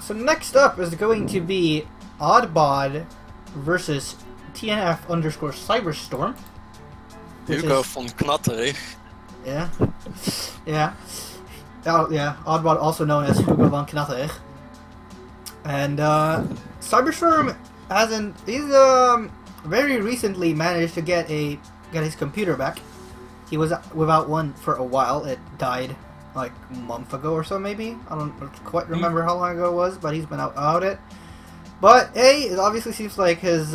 So next up is going to be Oddbod versus TNF_Cyberstorm. Hugo von Knatterig. Yeah. Yeah. Oh, yeah. Oddbod, also known as Hugo von Knatterig. And Cyberstorm hasn't. He's very recently managed to get his computer back. He was without one for a while. It died like a month ago or so, maybe. I don't quite remember how long ago it was, but he's been out it. But hey, it obviously seems like his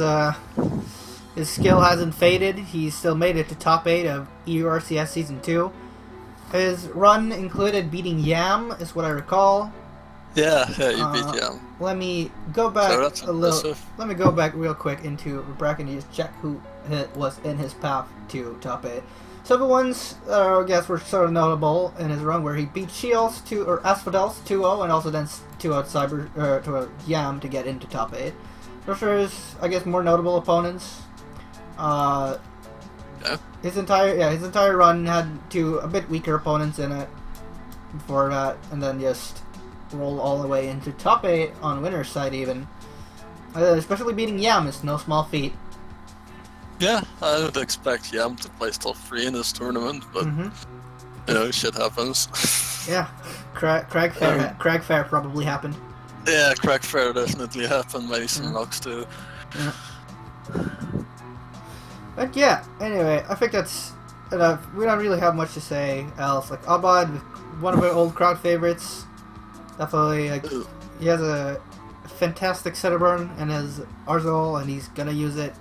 skill hasn't faded. He's still made it to top 8 of EURCS Season 2. His run included beating Yam, is what I recall. Yeah, you beat Yam. Let me go back So Let me go back real quick into bracket and just check who was in his path to top 8. So the ones I guess were sort of notable in his run, where he beat Shields or Asphodels 2-0, and also then 2-0 to Yam to get into top 8. Those are his, I guess, more notable opponents. His entire run had 2 a bit weaker opponents in it before that, and then just roll all the way into top 8 on winner's side even. Especially beating Yam is no small feat. Yeah, I would expect Yam to place top 3 in this tournament, but you know, shit happens. Yeah, Kragg Fair probably happened. Yeah, Kragg Fair definitely happened, maybe some knocks too. Yeah. But yeah, anyway, I think that's enough. We don't really have much to say else. Like, Oddbod, one of our old crowd favorites. Definitely, like, he has a fantastic Zetter burn in his arsenal, and he's gonna use it.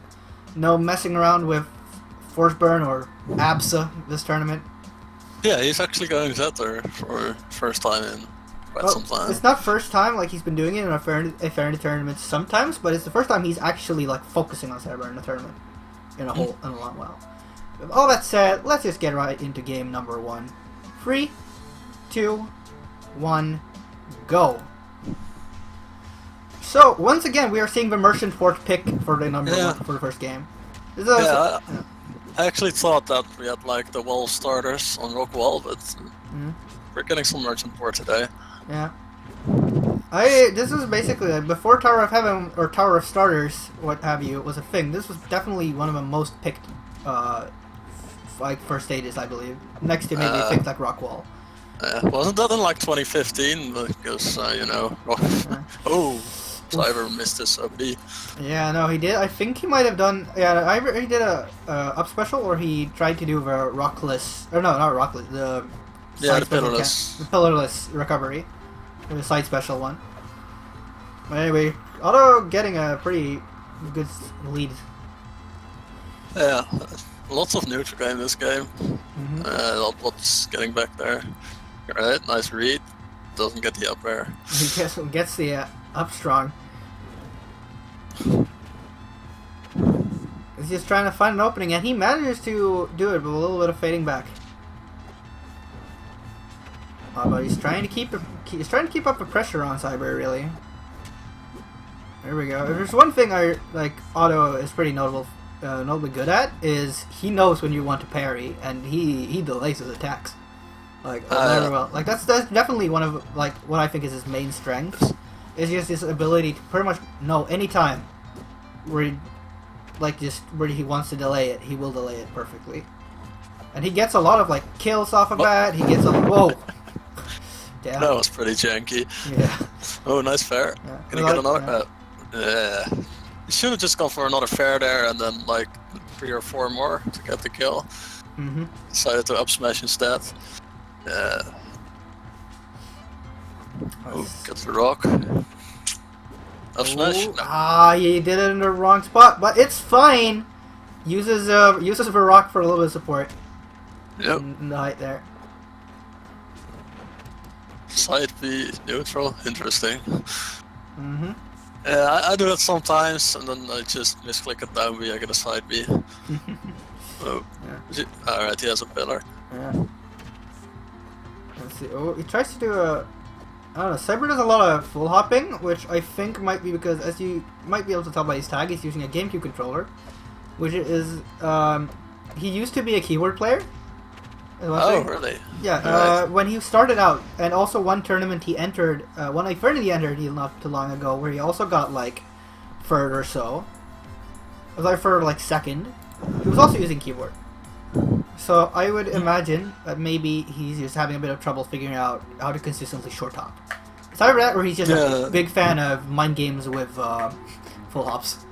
No messing around with Force Burn or ABSA this tournament. Yeah, he's actually going Zetter for first time in quite some time. It's not first time, like he's been doing it in a Fairness tournament sometimes, but it's the first time he's actually like focusing on Zetter burn in a tournament in a long while. With all that said, let's just get right into game number 1. 3, 2, 1, go. So once again, we are seeing the Merchant Fort pick for the number 1 for the first game. I actually thought that we had like the wall starters on Rock Wall, but we're getting some Merchant Fort today. Yeah. This is basically like before Tower of Heaven or Tower of Starters, what have you, was a thing. This was definitely one of the most picked, like first stages, I believe. Next to maybe things like Rockwall. Wasn't that in like 2015? Because you know, Cyber missed his OP. Yeah, no, he did. I think he might have done. Yeah, either he did a up special, or he tried to do the rockless, or no, not rockless. The pillarless recovery, the side special one. But anyway, Otto getting a pretty good lead. Yeah, lots of neutral game in this game. Oddbod's getting back there. Alright, nice read. Doesn't get the up air. He gets the up strong. He's just trying to find an opening, and he manages to do it with a little bit of fading back. But he's trying to keep up the pressure on Cyber, really. There we go. If there's one thing Otto is pretty notably good at, is he knows when you want to parry, and he delays his attacks. Like very well. Like that's definitely one of like what I think is his main strengths. Is just his ability to pretty much know any time where he wants to delay it, he will delay it perfectly. And he gets a lot of like kills off of that. He gets whoa. Damn. That was pretty janky. Yeah. Oh, nice fair. Yeah. Can I get another? Yeah. You should have just gone for another fair there, and then like 3 or 4 more to get the kill. Decided to up smash instead. Yeah. Oh, gets the rock. Up smash. No. He did it in the wrong spot, but it's fine. Uses the rock for a little bit of support. Yep. In the height there. Side B neutral, interesting. Yeah, I do that sometimes, and then I just misclick it down B. I get a side B. Alright, he has a pillar. Yeah. Let's see. Oh, he tries to do a. I don't know. Cyber does a lot of full hopping, which I think might be because, as you might be able to tell by his tag, he's using a GameCube controller, which is he used to be a keyboard player, Oh, really? Yeah, Right. when he started out, and also one tournament he entered, one event he entered not too long ago, where he also got like third or so. It was like for like second. He was also using keyboard. So I would imagine that maybe he's just having a bit of trouble figuring out how to consistently short hop. It's either that or he's just a big fan of mind games with full hops.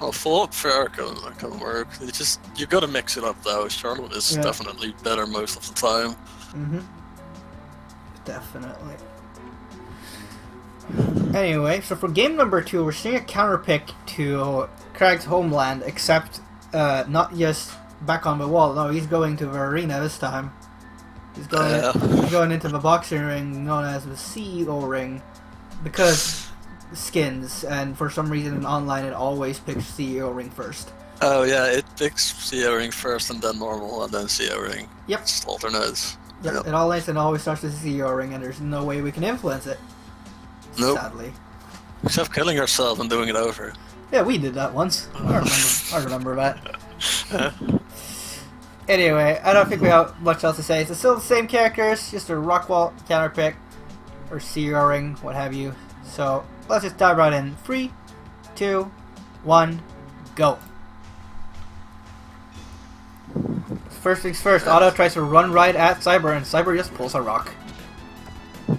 Well, full up fair can work. You gotta mix it up though. Charlotte is definitely better most of the time. Mm-hmm. Definitely. Anyway, so for game number 2, we're seeing a counter pick to Kragg's homeland, except not just back on the wall. No, he's going to the arena this time. He's going into the boxing ring known as the CEO ring, because skins, and for some reason online it always picks CEO ring first. Oh yeah, it picks CEO ring first and then normal and then CEO ring. Yep. Just alternates. Yep. It always starts with CEO ring, and there's no way we can influence it. Nope. Sadly. Except killing yourself and doing it over. Yeah, we did that once. I remember that. Anyway, I don't think we have much else to say. It's still the same characters, just a rock wall counter pick, or CEO ring, what have you. So let's just dive right in. 3, 2, 1, go. First things first, Otto tries to run right at Cyber, and Cyber just pulls a rock.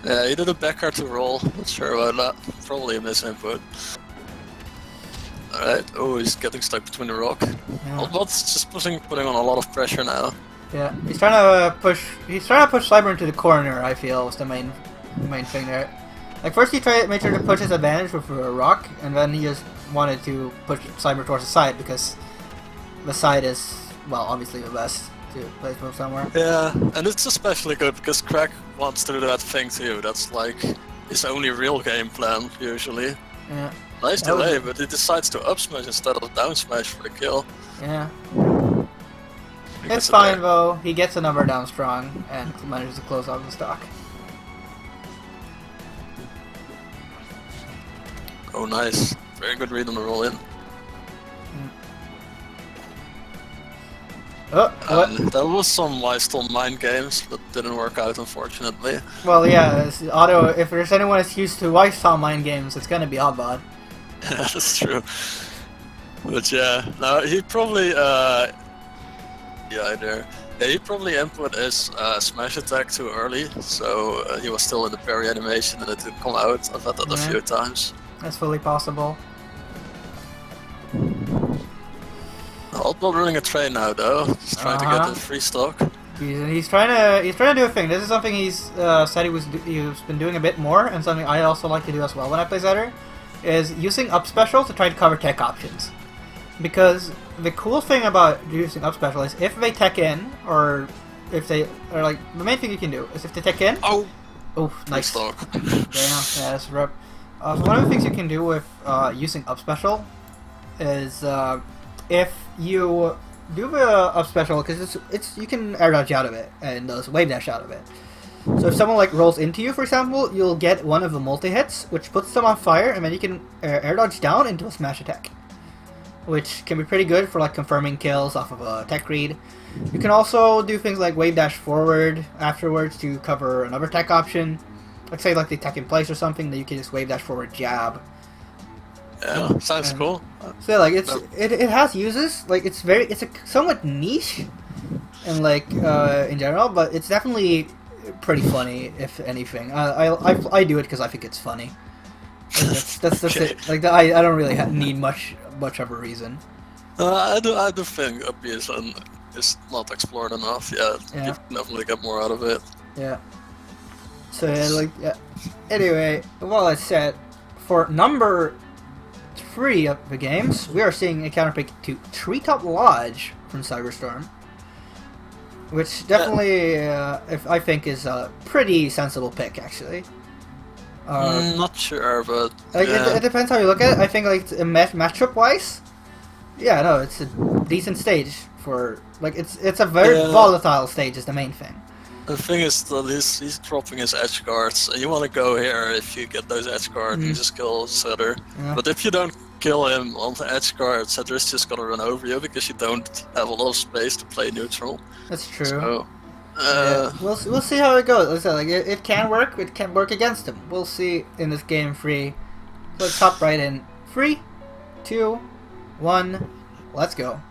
Yeah, he did a back to roll. Not sure about that. Probably a misinput. Alright, oh, he's getting stuck between the rock. Yeah. Oddbod's just putting on a lot of pressure now. Yeah, he's trying to push Cyber into the corner, I feel, was the main thing there. Like, first he made sure to push his advantage with a rock, and then he just wanted to push Cyber towards the side, because the side is, well, obviously the best to place move somewhere. Yeah, and it's especially good because Kragg wants to do that thing too. That's like his only real game plan, usually. Yeah. Nice delay, but he decides to up smash instead of down smash for the kill. Yeah. It's fine though, he gets a number down strong and manages to close out the stock. Oh, nice. Very good read on the roll in. Oh, what? There was some still mind games, but didn't work out, unfortunately. Well, yeah, Otto, if there's anyone that's used to Lifestyle mind games, it's gonna be Oddbod. Yeah, that's true. But yeah, no, he probably, he probably input his smash attack too early, so he was still in the parry animation and it didn't come out. I've had that a few times. That's fully possible. Oddbod running a train now though. He's trying to get the free stock. He's trying to do a thing. This is something he's said he's been doing a bit more, and something I also like to do as well when I play Zetter, is using up special to try to cover tech options. Because the cool thing about using up special is if they tech in, or if they are like, the main thing you can do is if they tech in. Oh, nice. Stock. Yeah, that's rough. So one of the things you can do with using up special is if you do the up special, because it's you can air dodge out of it and does wave dash out of it. So if someone like rolls into you, for example, you'll get one of the multi hits, which puts them on fire, and then you can air dodge down into a smash attack, which can be pretty good for like confirming kills off of a tech read. You can also do things like wave dash forward afterwards to cover another tech option. Like say like the tech in place or something, that you can just wave dash forward jab. Yeah, sounds cool. So like it has uses, like it's a somewhat niche, and like in general, but it's definitely pretty funny if anything. I do it because I think it's funny. That's Okay. it. Like I don't really need much of a reason. I do think obvious and is not explored enough. Yeah, you can definitely get more out of it. Yeah. So Anyway, well, I said, for number 3 of the games, we are seeing a counterpick to Treetop Lodge from Cyberstorm, which definitely, I think, is a pretty sensible pick, actually. Not sure, but like, it depends how you look at it. I think like matchup wise, no, it's a decent stage for like it's a very volatile stage is the main thing. The thing is that he's dropping his edge guards, and you want to go here if you get those edge guards and just kill Zetter. Yeah. But if you don't kill him on the edge guard, Zetter's just gonna run over you because you don't have a lot of space to play neutral. That's true. So, We'll see how it goes. Like I said, like it can work. It can work against him. We'll see in this game. 3. Let's hop right in. 3, 2, 1. Let's go.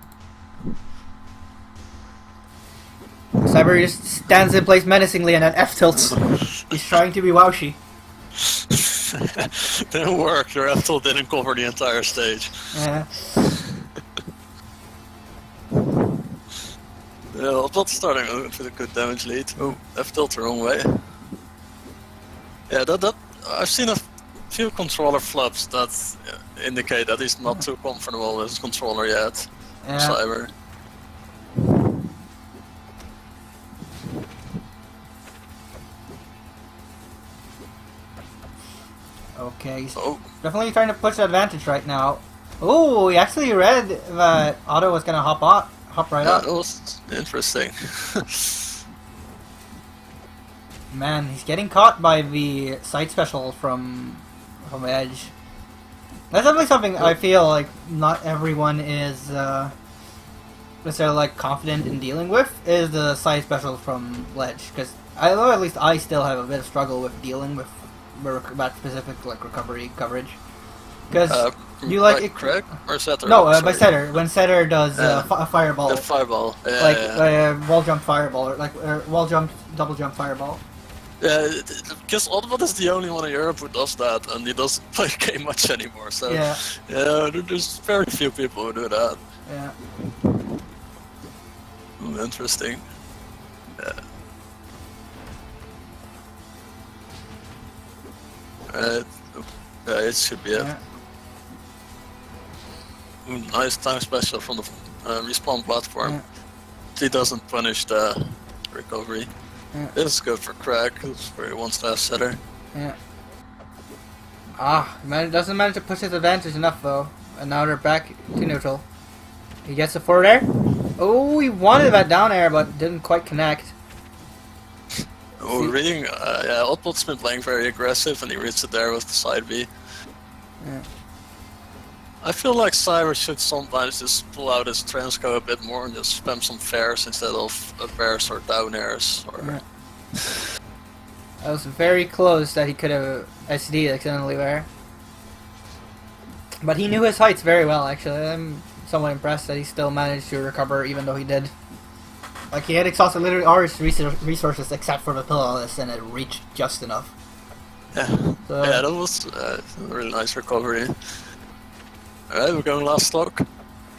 Cyber just stands in place menacingly and then F tilts. He's trying to be wowshy. Didn't work. Your F tilt didn't cover the entire stage. Yeah. Yeah, Oddbod starting with a good damage lead. Oh, F tilt the wrong way. Yeah, that I've seen a few controller flops that indicate that he's not too comfortable with his controller yet. Yeah. Cyber. Okay, he's definitely trying to push the advantage right now. Oh, he actually read that Otto was gonna hop right up. That was interesting. Man, he's getting caught by the side special from Edge. That's definitely something I feel like not everyone is necessarily like confident in dealing with, is the side special from Ledge, because I know at least I still have a bit of struggle with dealing with that specific like recovery coverage. Because you like Kragg or Zetter? No, by Zetter. When Zetter does a fireball. The fireball. Yeah, like wall jump fireball, or like wall jump, double jump fireball. Yeah, because Oddbod is the only one in Europe who does that, and he doesn't play the game much anymore. So yeah, there's very few people who do that. Yeah. Interesting. Yeah. Yeah, it should be it. Yeah. Nice time special from the respawn platform. Yeah. He doesn't punish the recovery. Yeah. This is good for Kragg, where he wants to have Zetter. Yeah. Doesn't manage to push his advantage enough though. And now they're back to neutral. He gets a forward air. Oh, he wanted that down air, but didn't quite connect. Oh, reading, yeah, Oddbod's been playing very aggressive, and he reads it there with the side B. Yeah. I feel like Cyber should sometimes just pull out his transco a bit more and just spam some fairs instead of bears or down airs. Or... Yeah. That was very close that he could have SD accidentally there. But he knew his heights very well, actually. I'm somewhat impressed that he still managed to recover, even though he did. Like, he had exhausted literally all his resources except for the Pillowless, and it reached just enough. Yeah, so, yeah, that was a really nice recovery. Alright, we're going last stock.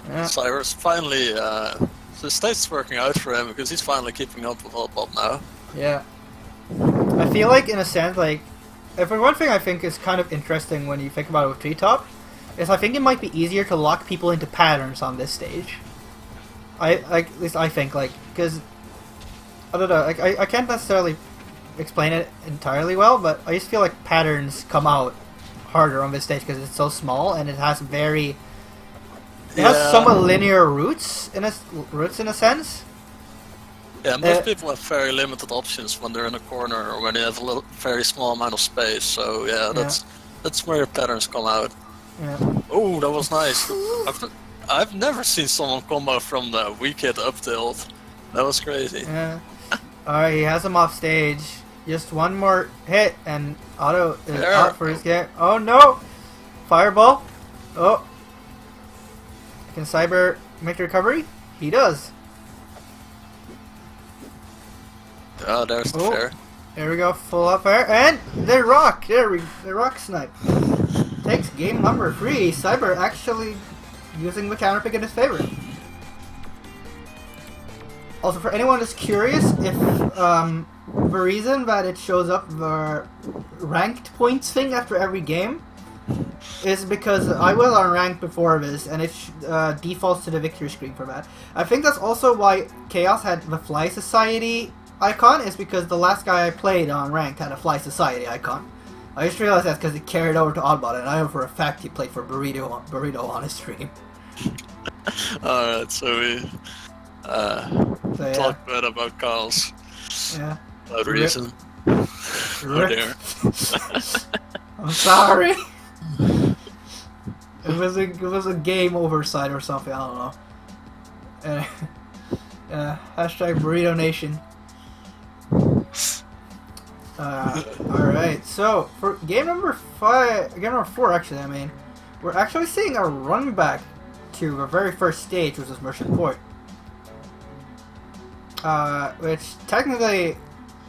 Yeah. Cyber's finally, the state's working out for him because he's finally keeping up with Oddbod now. Yeah. I feel like, in a sense, like, if one thing I think is kind of interesting when you think about it with Treetop, is I think it might be easier to lock people into patterns on this stage. At least I think, like, because, I don't know, like, I can't necessarily explain it entirely well, but I just feel like patterns come out harder on this stage because it's so small and it has it has somewhat linear roots in a sense. Yeah, most people have very limited options when they're in a corner or when they have a very small amount of space. So yeah, that's where your patterns come out. Yeah. Oh, that was nice. I've never seen someone combo from the weak hit up tilt. That was crazy. Yeah. Alright, he has him off stage. Just one more hit and Otto is out for his game. Oh no! Fireball. Oh. Can Cyber make the recovery? He does. Oh, there's the fair. There we go, full up air, and the rock! The rock snipe. Takes game number 3. Cyber actually using the counter pick in his favor. Also, for anyone that's curious, if the reason that it shows up the ranked points thing after every game is because I was on ranked before this, and it defaults to the victory screen for that. I think that's also why Chaos had the Fly Society icon, is because the last guy I played on ranked had a Fly Society icon. I just realized that's because he carried over to Oddbod, and I know for a fact he played for Burrito on his stream. Alright, so we talk bad about Carl's. Yeah. Without reason. Oh dear. I'm sorry. It was a game oversight or something. I don't know. Hashtag Burrito Nation. Alright, so for game number 4 actually, I mean, we're actually seeing a run back to our very first stage, which was Merchant Port. Which technically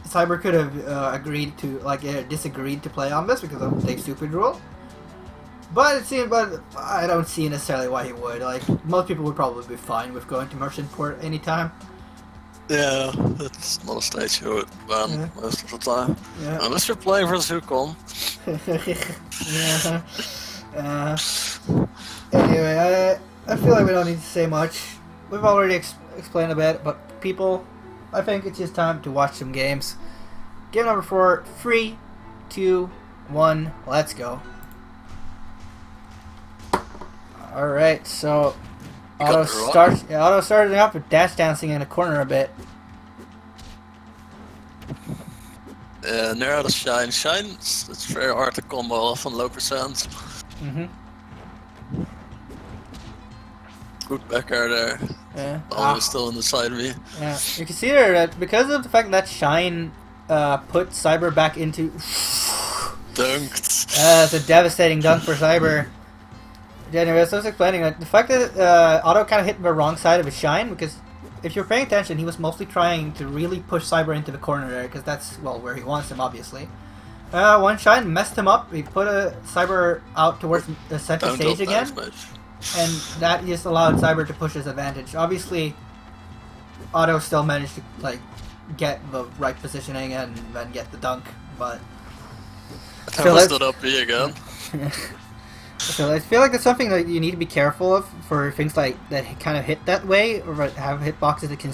Cyber could have agreed to, disagreed to play on this because of the stupid rule. But I don't see necessarily why he would. Like, most people would probably be fine with going to Merchant Port anytime. Yeah, it's not a stage you would ban most of the time. Yeah. Unless you're playing for Zucon. Anyway, I feel like we don't need to say much. We've already explained a bit, but people, I think it's just time to watch some games. Game number 4, 3, 2, 1, let's go. Alright, so Auto starting up with dash dancing in a corner a bit. Yeah, near out of Shine. Shine, it's very hard to combo off on low percent. Good back air there. Yeah. Always still on the side of me. Yeah, you can see there that because of the fact that Shine put Cyber back into... Dunked. It's a devastating dunk for Cyber. Anyway, so I was explaining the fact that Otto kind of hit the wrong side of his Shine, because if you're paying attention, he was mostly trying to really push Cyber into the corner there, because that's, well, where he wants him, obviously. One Shine messed him up. He put Cyber out towards the center stage again, and that just allowed Cyber to push his advantage. Obviously, Otto still managed to get the right positioning and then get the dunk, but I stood up B again. So I feel like that's something that you need to be careful of for things like that kind of hit that way, or have hitboxes that can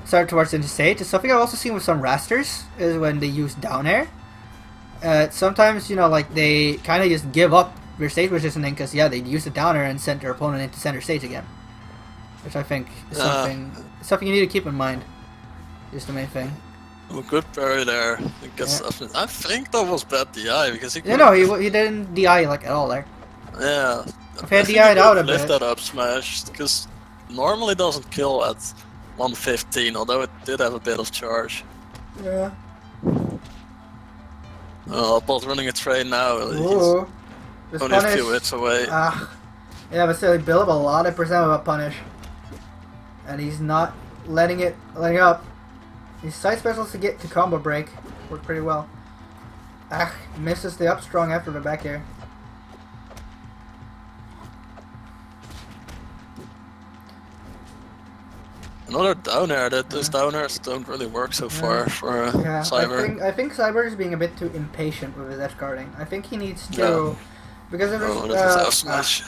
start towards into stage. It's something I've also seen with some rasters is when they use down air. Sometimes they kind of just give up their stage positioning because they use the down air and send their opponent into center stage again, which I think is something you need to keep in mind. Just the main thing. A good parry there. I think that was bad DI because he. He didn't DI at all there. Yeah. If he had DI'd out a bit. Lift that up smash because normally doesn't kill at 115, although it did have a bit of charge. Yeah. Oddbod's running a train now. Ooh. He's only a few hits away. Yeah, but still, he built up a lot of percent of a punish, and he's not letting up. These side specials to get to combo break work pretty well. Misses the up strong after the back air. Another down air. Those down airs don't really work so far for Cyber. I think Cyber is being a bit too impatient with his edge guarding. I think he needs to, because of his smash.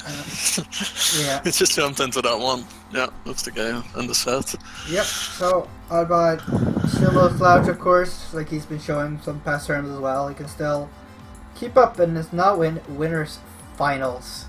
Yeah. He just jumped into that one. Yeah, that's the game and the set. Yep. So Oddbod still no slouch, of course, like he's been showing some past terms as well. He can still keep up and is now win winners finals.